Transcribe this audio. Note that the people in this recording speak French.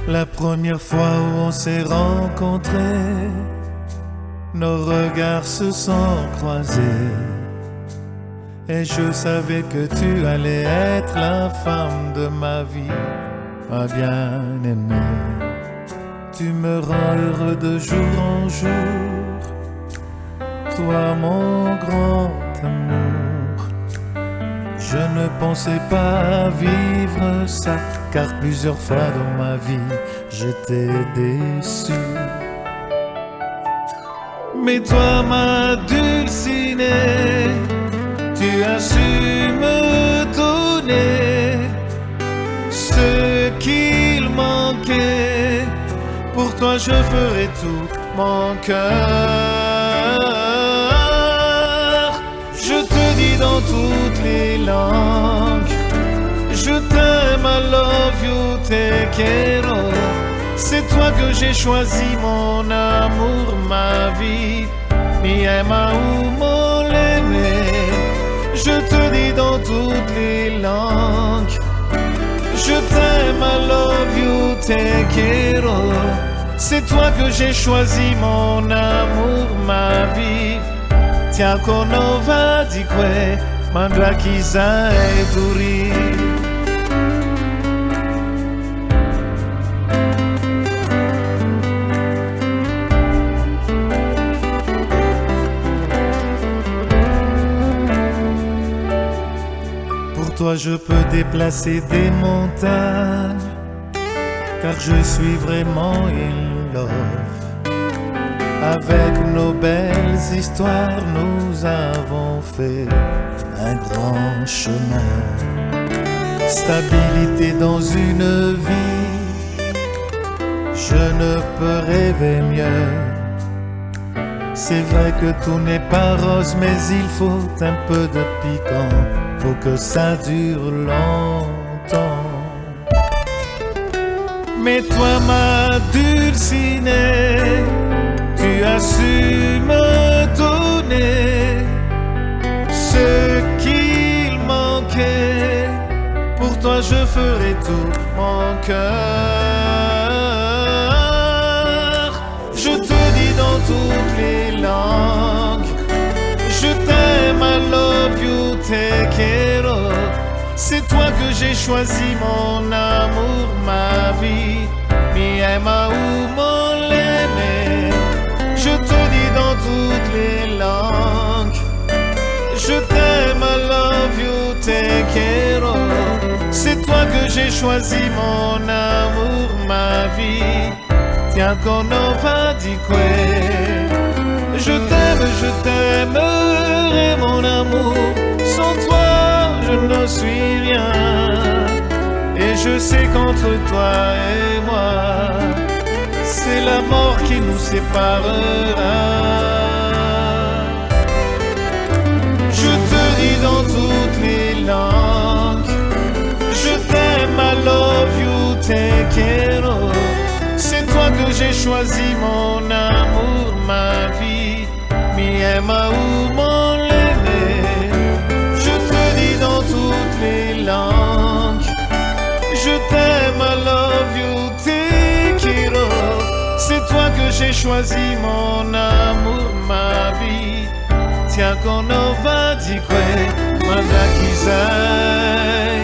La première fois où on s'est rencontrés, nos regards se sont croisés. Et je savais que tu allais être la femme de ma vie, ma bien-aimée. Tu me rends heureux de jour en jour, toi mon grand amour. Je ne pensais pas vivre ça, car plusieurs fois dans ma vie j'étais déçu. Mais toi ma dulcinée, tu as su me donner ce qu'il manquait. Pour toi je ferai tout, mon cœur. Je te dis dans toutes les langues, je t'aime, I love you, te quiero. C'est toi que j'ai choisi, mon amour, ma vie. Mi ama ou mon aimé. Je te dis dans toutes les langues, je t'aime, I love you, te quiero. C'est toi que j'ai choisi, mon amour, ma vie. Tiens qu'on va di que mandra kiza e duri. Pour toi je peux déplacer des montagnes, car je suis vraiment in love. Avec nos belles histoires, nous avons fait un grand chemin. Stabilité dans une vie, je ne peux rêver mieux. C'est vrai que tout n'est pas rose, mais il faut un peu de piquant pour que ça dure longtemps. Mais toi ma dulcinée, tu as su me donner ce qu'il manquait. Pour toi je ferai tout, mon cœur. Je te dis dans toutes les langues, je t'aime, I love you, te quiero. C'est toi que j'ai choisi, mon amour, ma vie. Mi ama ou mon aimé. Je te dis dans toutes les langues, je t'aime, I love you, te quiero. C'est toi que j'ai choisi, mon amour, ma vie. Tiens qu'on va di que je t'aimerai, mon amour. Sans toi, je ne suis rien. Et je sais qu'entre toi et moi, c'est la mort qui nous séparera. Je te dis dans toutes les langues, je t'aime, I love you, te quiero. C'est toi que j'ai choisi, mon amour, ma vie. Mi ama ou mon aimé. Je te dis dans toutes les langues, je t'aime, I love you, te quiero. C'est toi que j'ai choisi, mon amour, ma vie. Tiens qu'on va di que mandra kizai.